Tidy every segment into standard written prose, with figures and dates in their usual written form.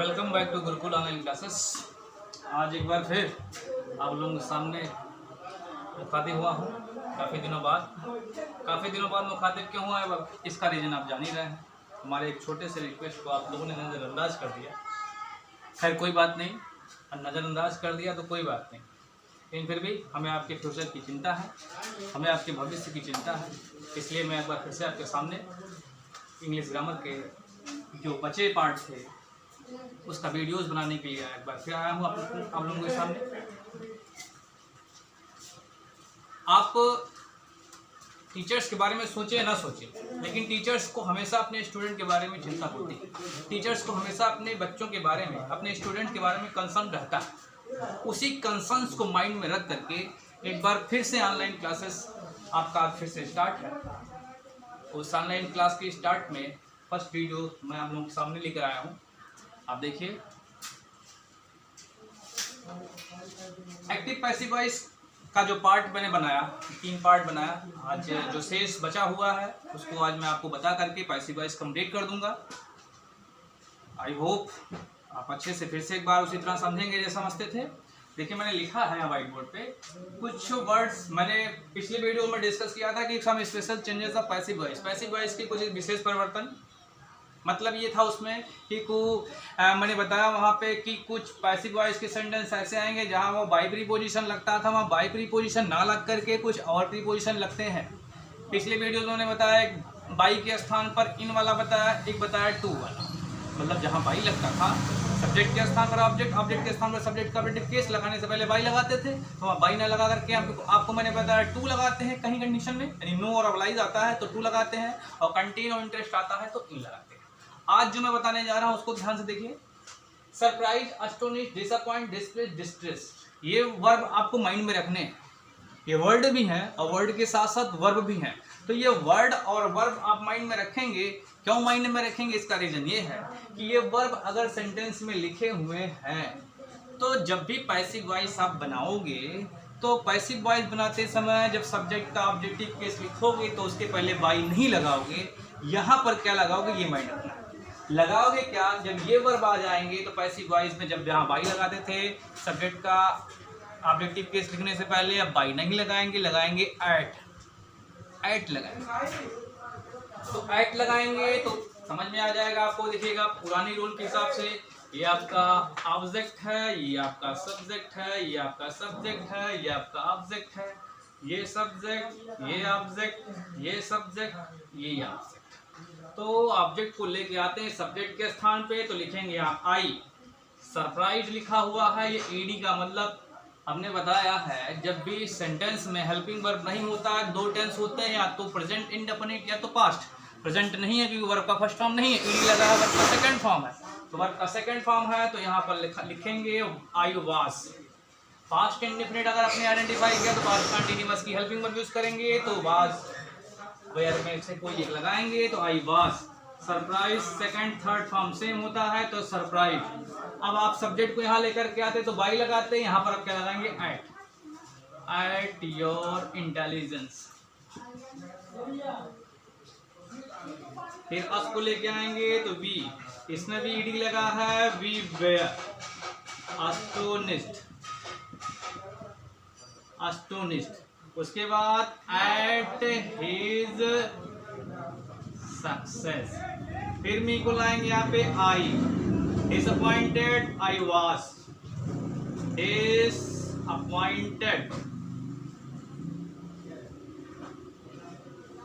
Welcome back to Gurukul online classes. आज एक बार फिर आप लोगों के सामने मुखातिब हुआ हूँ काफ़ी दिनों बाद मुखातिब क्यों हुआ है इसका रीज़न आप जान ही रहे हैं। हमारे एक छोटे से रिक्वेस्ट को आप लोगों ने नज़रअंदाज कर दिया। खैर कोई बात नहीं, नज़रअंदाज कर दिया तो कोई बात नहीं, लेकिन फिर भी हमें आपके फ्यूचर की चिंता है, हमें आपके भविष्य की चिंता है। इसलिए मैं एक बार फिर से आपके सामने इंग्लिश ग्रामर के जो बचे पार्ट थे उसका वीडियोस बनाने के लिए एक बार फिर आया हूँ आप लोगों के सामने। आप टीचर्स के बारे में सोचे या ना सोचे, लेकिन टीचर्स को हमेशा अपने स्टूडेंट के बारे में चिंता होती है। टीचर्स को हमेशा अपने बच्चों के बारे में, अपने स्टूडेंट के बारे में कंसर्न रहता है। उसी कंसर्न्स को माइंड में रख करके एक बार फिर से ऑनलाइन क्लासेस आपका फिर से स्टार्ट है। उस ऑनलाइन क्लास के स्टार्ट में फर्स्ट वीडियो मैं आप लोगों के सामने लेकर आया हूँ। आप देखिए, एक्टिव पैसिव वॉइस का जो पार्ट मैंने बनाया, 3 पार्ट बनाया। आज जो शेष बचा हुआ है उसको आज मैं आपको बता करके पैसिव वॉइस कंप्लीट कर दूंगा। आई होप आप अच्छे से फिर से एक बार उसी तरह समझेंगे जैसा समझते थे। देखिए, मैंने लिखा है व्हाइट बोर्ड पे कुछ वर्ड्स। मैंने पिछले वीडियो में डिस्कस किया था कि some special changes of passive voice. Passive voice की कुछ विशेष परिवर्तन, मतलब ये था उसमें कि मैंने बताया वहाँ पे कि कुछ पैसिव वॉइस के सेंटेंस ऐसे आएंगे जहाँ वो बाई प्रीपोजिशन लगता था, वहाँ बाई प्रीपोजिशन ना लग करके कुछ और प्रीपोजिशन लगते हैं। पिछले वीडियो में उन्होंने बताया एक बाई के स्थान पर इन वाला बताया, एक बताया टू वाला। मतलब जहाँ बाई लगता था सब्जेक्ट के स्थान पर ऑब्जेक्ट, ऑब्जेक्ट के स्थान पर सब्जेक्ट का प्रेडिकेट केस लगाने से पहले बाई लगाते थे, तो वहाँ बाई ना लगा करके आपको मैंने बताया टू लगाते हैं कहीं कंडीशन में, यानी नो और अब्लाइज आता है तो टू लगाते हैं, और कंटेन और इंटरेस्ट आता है तो इन लगाते हैं। आज जो मैं बताने जा रहा हूं उसको ध्यान से देखिए। Surprise, astonish, disappoint, displace, distress, ये वर्ब आपको माइंड में रखने हैं। ये वर्ड भी हैं और वर्ड के साथ साथ वर्ब भी हैं। तो ये वर्ड और वर्ब आप माइंड में रखेंगे। क्यों माइंड में रखेंगे? इसका रीजन ये है कि ये वर्ब अगर सेंटेंस में लिखे हुए हैं तो जब भी पैसिव वॉइस आप बनाओगे तो पैसिव वॉइस बनाते समय जब सब्जेक्ट का ऑब्जेक्टिव केस लिखोगे तो उसके पहले बाई नहीं लगाओगे। यहाँ पर क्या लगाओगे ये माइंड रखना। लगाओगे क्या? जब ये वर्ब आ जाएंगे तो पैसिव वॉइस में जब जहाँ बाई लगाते थे सब्जेक्ट का ऑब्जेक्टिव केस लिखने से पहले, अब बाई नहीं लगाएंगे, लगाएंगे एट लगाएंगे। तो एट लगाएंगे तो समझ में आ जाएगा आपको। देखिएगा, पुरानी रूल के हिसाब से ये आपका ऑब्जेक्ट है, ये आपका सब्जेक्ट है, ये आपका सब्जेक्ट है, ये आपका ऑब्जेक्ट है, ये सब्जेक्ट, ये ऑब्जेक्ट, ये सब्जेक्ट, ये ऑब्जेक्ट। तो ऑब्जेक्ट को लेके आते हैं सब्जेक्ट के स्थान पे तो लिखेंगे यहाँ आई। सरप्राइज लिखा हुआ है, ये ईडी का मतलब हमने बताया है जब भी सेंटेंस में हेल्पिंग वर्ब नहीं होता है, 2 टेंस होते हैं, या तो प्रेजेंट इंडेफिनिट या तो पास्ट। प्रेजेंट नहीं है क्योंकि वर्ब का फर्स्ट फॉर्म नहीं है, ईडी लगा है, वर्ब का सेकंड फॉर्म है। तो वर्ब का सेकंड फॉर्म है तो यहाँ पर लिखेंगे आई वाज। पास्ट इंडेफिनिट अगर आपने आइडेंटिफाई किया तो पास्ट कंटिन्यूअस की हेल्पिंग वर्ब यूज करेंगे तो वाज वेयर में से कोई एक लगाएंगे तो I was. Surprise second third form same होता है तो सरप्राइज। अब आप सब्जेक्ट को यहाँ लेकर के आते तो बाई लगाते हैं, यहाँ पर आप क्या लगाएंगे एट योर इंटेलिजेंस। फिर अस को लेके आएंगे तो वी, इसमें भी ईडी लगा है, वी वेयर एस्टोनिश्ड, एस्टोनिश्ड। उसके बाद एट हिज सक्सेस। फिर मी को लाएंगे यहाँ पे आई। Disappointed I was, disappointed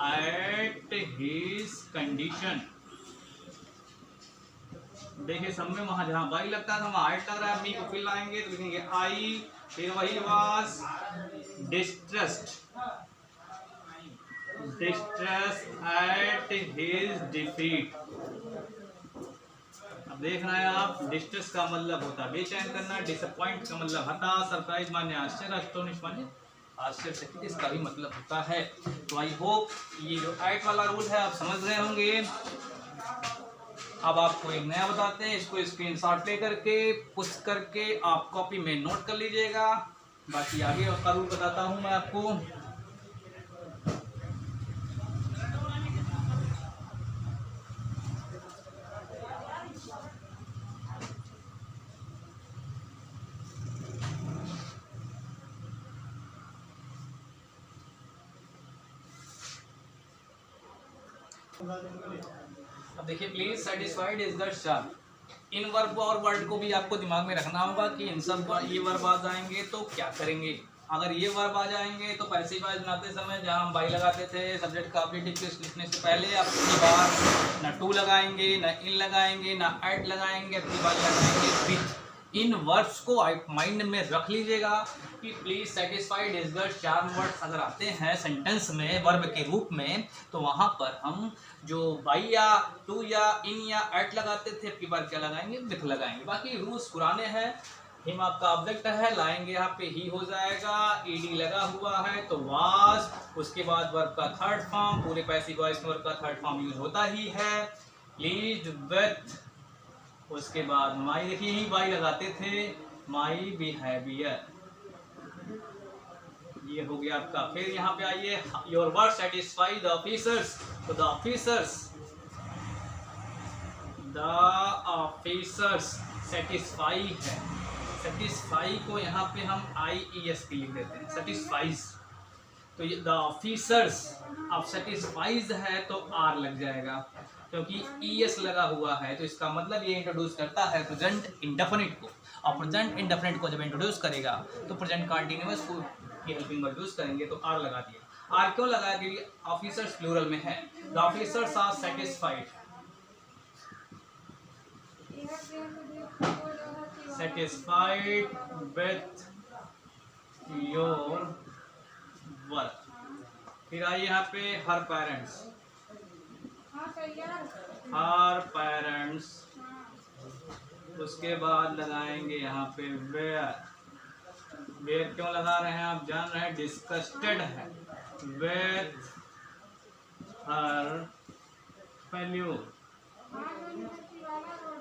at his condition. देखिए सब में वहां जहां बाई लगता था वहां एट लग रहा है। मी को फिर लाएंगे तो लिखेंगे आई, फिर वही was, distressed at his defeat. अब देख रहे हैं आप, डिस्ट्रेस का मतलब होता है बेचैन करना, डिसअपॉइंट का मतलब हताश, सरप्राइज माने आश्चर्य, एस्टोनिश माने आश्चर्यचकित, इसका भी मतलब होता है। तो आई होप ये जो एट वाला रूल है आप समझ रहे होंगे। अब आपको एक नया बताते हैं, इसको स्क्रीनशॉट ले करके पुश करके आप कॉपी में नोट कर लीजिएगा। बाकी आगे उसका रूल बताता हूं मैं आपको। अब देखिए, please satisfied is the sharp. In verb और वर्ड को भी आपको दिमाग में रखना होगा कि इन सब ये वर्ब आ जाएंगे तो क्या करेंगे। अगर ये वर्ब आ जाएंगे तो पैसिव वॉइस बनाते समय जहाँ हम बाई लगाते थे सब्जेक्ट का ऑब्जेक्टिव लिखने से पहले अपनी बार ना टू लगाएंगे, ना इन लगाएंगे, ना एट लगाएंगे, अपनी बार लगाएंगे विथ। इन वर्ड्स को आप माइंड में रख लीजिएगा कि please satisfied is the charm words अगर आते हैं सेंटेंस में वर्ब के रूप में तो वहाँ पर हम जो बाई या टू या इन या एट लगाते थे अपनी बार क्या लगाएंगे, विथ लगाएंगे। बाकी रूल्स पुराने हैं। हिम आपका ऑब्जेक्ट है, लाएंगे यहाँ पे ही हो जाएगा, ईडी लगा हुआ है तो वाज, उसके बाद वर्ब का थर्ड फॉर्म, पूरे पैसिव वॉइस में वर्ब का थर्ड फॉर्म यूज होता ही है, प्लीज विथ, उसके बाद माई, देखिए ही बाई लगाते थे, माई बिहेवियर, ये हो गया आपका। फिर यहाँ पे आइए, your word satisfy the officers, तो द ऑफिसर्स सेटिस्फाई है, सेटिस्फाई को यहाँ पे हम IES लिख देते हैं, सेटिस्फाइज। तो ये द ऑफिसर्स, अब सेटिस्फाइज है तो R लग जाएगा क्योंकि ES लगा हुआ है, तो इसका मतलब ये इंट्रोड्यूस करता है प्रेजेंट इंडेफिनिट को, और प्रेजेंट इंडेफिनिट को जब इंट्रोड्यूस करेगा तो प्रेजेंट कंटीन्यूअस को की हेल्पिंग वर्ब यूज करेंगे तो R लगा दिया। R क्यों लगाया? क्योंकि ऑफिसर्स प्लूरल में है। The officers are satisfied, satisfied with your work। फिर आइए यहाँ पे हर पेरेंट्स, उसके बाद लगाएंगे यहाँ पे वेयर क्यों लगा रहे हैं आप जान रहे हैं, डिस्कस्टेड है विथ हर फेल्यूर।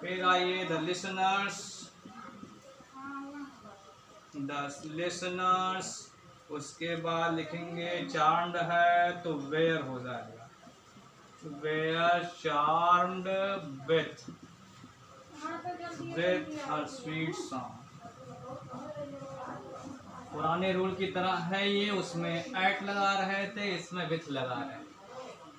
फिर आइए द लिसनर्स, उसके बाद लिखेंगे चार्म्ड है तो वेयर हो जाएगा, were charmed with her sweet song. पुराने रूल की तरह है ये, उसमें एट लगा रहे थे, इसमें विथ लगा रहे हैं।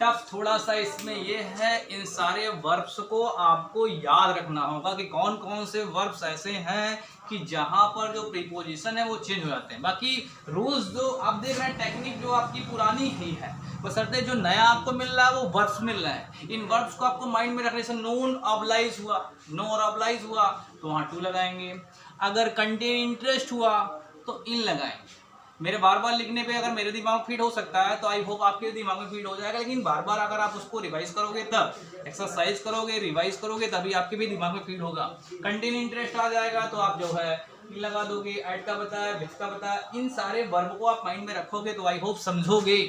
टफ थोड़ा सा इसमें ये है, इन सारे वर्ब्स को आपको याद रखना होगा कि कौन कौन से वर्ब्स ऐसे हैं कि जहां पर जो प्रीपोजिशन है वो चेंज हो जाते हैं। बाकी रूल्स जो आप देख रहे हैं, टेक्निक जो आपकी पुरानी ही है, बशर्ते जो नया आपको मिल रहा है वो वर्ब्स मिल रहे हैं। इन वर्ब्स को आपको माइंड में रखने से नोन ऑब्लाइज हुआ, नो और ऑब्लाइज हुआ तो वहाँ टू लगाएंगे, अगर कंटेन इंटरेस्ट हुआ तो इन लगाएंगे। मेरे बार बार लिखने पे अगर मेरे दिमाग में फीड हो सकता है तो आई होप आपके दिमाग में फीड हो जाएगा, लेकिन बार बार अगर आप उसको रिवाइज करोगे, तब एक्सरसाइज करोगे, रिवाइज करोगे, तभी आपके भी दिमाग में फीड होगा। कंटेन इंटरेस्ट आ जाएगा तो आप जो है लगा दोगे, ऐड का बताया, विथ का बताया, इन सारे वर्ब को आप माइंड में रखोगे तो आई होप समझोगे।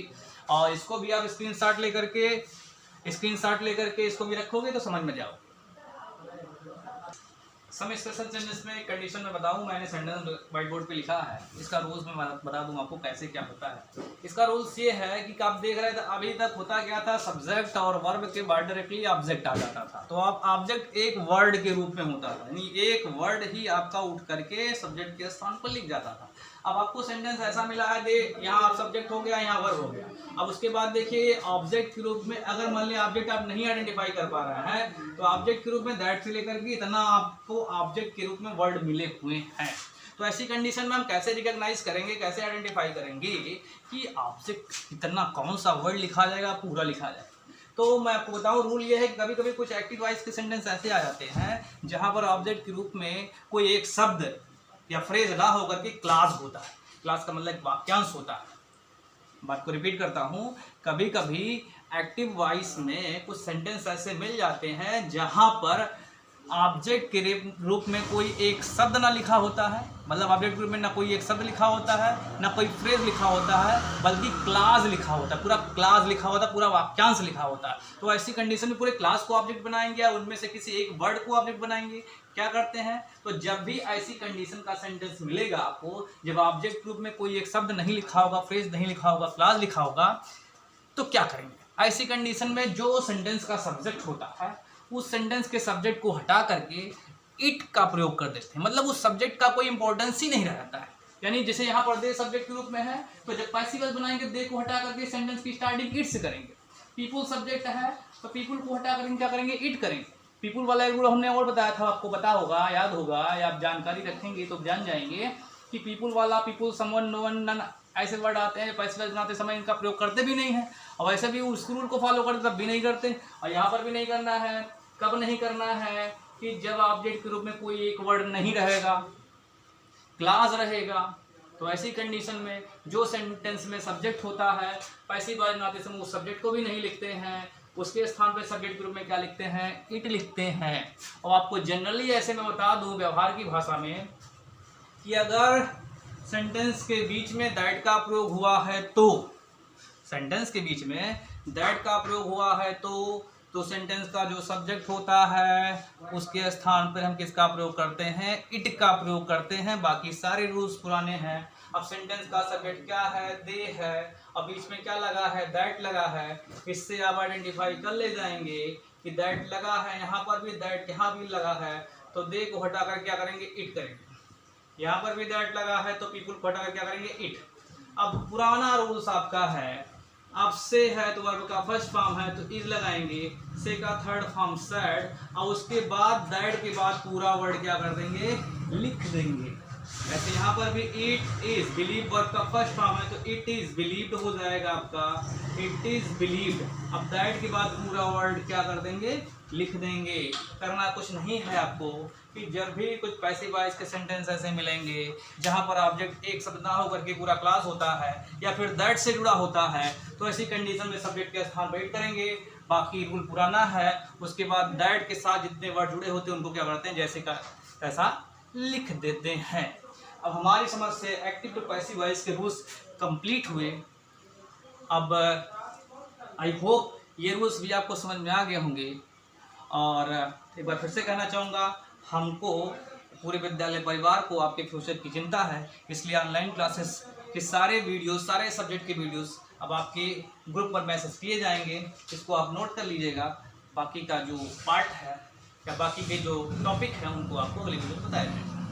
और इसको भी आप स्क्रीनशॉट लेकर के इसको भी रखोगे तो समझ में जाओ। सम स्पेशल सेंटेंस में कंडीशन में बताऊं, मैंने सेंटेंस व्हाइट बोर्ड पे लिखा है, इसका रूल्स मैं बता दूं आपको कैसे क्या होता है। इसका रूल्स ये है कि आप देख रहे थे अभी तक होता क्या था, सब्जेक्ट और वर्ब के बाद डायरेक्टली ऑब्जेक्ट आ जाता था, तो अब ऑब्जेक्ट एक वर्ड के रूप में होता था, यानी एक वर्ड ही आपका उठ करके सब्जेक्ट के स्थान पर लिख जाता था। अब आपको सेंटेंस ऐसा मिला है, यहाँ सब्जेक्ट हो गया, यहाँ वर्ब हो गया। अब उसके बाद देखिए ऑब्जेक्ट के रूप में, अगर मान लिया ऑब्जेक्ट आप नहीं आइडेंटिफाई कर पा रहे हैं तो ऑब्जेक्ट के रूप में दैट से लेकर के इतना आपको ऑब्जेक्ट के रूप में वर्ड मिले हुए हैं। तो ऐसी कंडीशन में हम कैसे रिकॉग्नाइज करेंगे, कैसे आइडेंटिफाई करेंगे कि ऑब्जेक्ट कितना, कौन सा वर्ड लिखा जाएगा, पूरा लिखा जाएगा। तो मैं आपको बताऊं, रूल ये है कि कभी कभी कुछ एक्टिव वॉइस के सेंटेंस ऐसे आ जाते हैं जहां पर ऑब्जेक्ट के रूप में कोई एक शब्द या फ्रेज ना होकर के क्लास होता है। क्लास का मतलब वाक्यांश होता है। बात को रिपीट करता हूं, कभी कभी एक्टिव वॉइस में कुछ सेंटेंस ऐसे मिल जाते हैं जहां पर ऑब्जेक्ट के रूप में कोई एक शब्द ना लिखा होता है, मतलब ऑब्जेक्ट के रूप में ना कोई एक शब्द लिखा होता है, ना कोई फ्रेज लिखा होता है, बल्कि क्लास लिखा होता है, पूरा क्लास लिखा होता है, पूरा वाक्यांश लिखा होता है। तो ऐसी कंडीशन में पूरे क्लास को ऑब्जेक्ट बनाएंगे या उनमें से किसी एक वर्ड को ऑब्जेक्ट बनाएंगे। क्या करते हैं, तो जब भी ऐसी कंडीशन का सेंटेंस मिलेगा आपको, जब ऑब्जेक्ट के रूप में कोई एक शब्द नहीं लिखा होगा, फ्रेज नहीं लिखा होगा, क्लास लिखा होगा, तो क्या करेंगे ऐसी कंडीशन में, जो सेंटेंस का सब्जेक्ट होता है उस सेंटेंस के सब्जेक्ट को हटा करके इट का प्रयोग कर देते हैं, मतलब उस सब्जेक्ट का कोई इंपॉर्टेंस ही नहीं रहता है। यानी जैसे यहाँ पर दे सब्जेक्ट के रूप में है, तो जब पैसिव वॉइस बनाएंगे दे को हटा करके सेंटेंस की स्टार्टिंग इट से करेंगे, पीपुल सब्जेक्ट है तो पीपुल को हटा कर क्या करेंगे, इट करेंगे। पीपुल वाला एक रूल हमने और बताया था, आपको पता होगा, याद होगा, या आप जानकारी रखेंगे तो जान जाएंगे कि पीपुल वाला, people, someone, no one, none ऐसे वर्ड आते हैं, पैसिव बनाते समय इनका प्रयोग करते भी नहीं है, और वैसे भी उस रूल को फॉलो करते तब भी नहीं करते। और यहाँ पर भी नहीं करना है। कब नहीं करना है कि जब ऑब्जेक्ट के रूप में कोई एक वर्ड नहीं रहेगा, क्लास रहेगा, तो ऐसी कंडीशन में जो सेंटेंस में सब्जेक्ट होता है पैसिव वॉइस बनाते समय उस सब्जेक्ट को भी नहीं लिखते हैं, उसके स्थान पर सब्जेक्ट के रूप में क्या लिखते हैं, इट लिखते हैं। और आपको जनरली ऐसे मैं बता दूं व्यवहार की भाषा में कि अगर सेंटेंस के बीच में दैट का प्रयोग हुआ है तो, सेंटेंस के बीच में दैट का प्रयोग हुआ है तो सेंटेंस का जो सब्जेक्ट होता है उसके स्थान पर हम किसका प्रयोग करते हैं, इट का प्रयोग करते हैं। बाकी सारे रूल्स पुराने हैं। अब सेंटेंस का सब्जेक्ट क्या है, दे है, और बीच में क्या लगा है, दैट लगा है। इससे आप आइडेंटिफाई कर ले जाएंगे कि दैट लगा है, यहाँ पर भी दैट यहाँ भी लगा है, तो दे को हटाकर क्या करेंगे, इट करेंगे। यहाँ पर भी दैट लगा है तो पीपुल को हटाकर क्या करेंगे, इट। अब पुराना रूल्स आपका है, अब से है तो वर्ब का फर्स्ट फॉर्म है तो इज लगाएंगे, से का थर्ड फॉर्म सैड, और उसके बाद दैट के बाद पूरा वर्ड क्या कर देंगे, लिख देंगे। ऐसे यहाँ पर भी इट इज, बिलीव वर्ब का फर्स्ट फॉर्म है तो इट इज बिलीव्ड हो जाएगा आपका, इट इज बिलीव्ड। अब दैट के बाद पूरा वर्ड क्या कर देंगे, लिख देंगे। करना कुछ नहीं है आपको कि जब भी कुछ पैसिव वॉइस के सेंटेंस ऐसे मिलेंगे जहाँ पर ऑब्जेक्ट एक शब्द ना होकर के पूरा क्लास होता है या फिर दैट से जुड़ा होता है, तो ऐसी कंडीशन में सब्जेक्ट के स्थान पर इट करेंगे। बाकी रूल पुराना है। उसके बाद दैट के साथ जितने वर्ड जुड़े होते हैं उनको क्या करते हैं, जैसे का ऐसा लिख देते हैं। अब हमारी समझ से एक्टिव टू पैसिव वॉइस के रूल्स कंप्लीट हुए। अब आई होप ये रूल्स भी आपको समझ में आ गए होंगे। और एक बार फिर से कहना चाहूँगा, हमको पूरे विद्यालय परिवार को आपके फ्यूचर की चिंता है, इसलिए ऑनलाइन क्लासेस के सारे वीडियोस, सारे सब्जेक्ट के वीडियोस अब आपके ग्रुप पर मैसेज किए जाएंगे। इसको आप नोट कर लीजिएगा। बाकी का जो पार्ट है या बाकी के जो टॉपिक है उनको आपको अगले वीडियो में बताया जाएगा।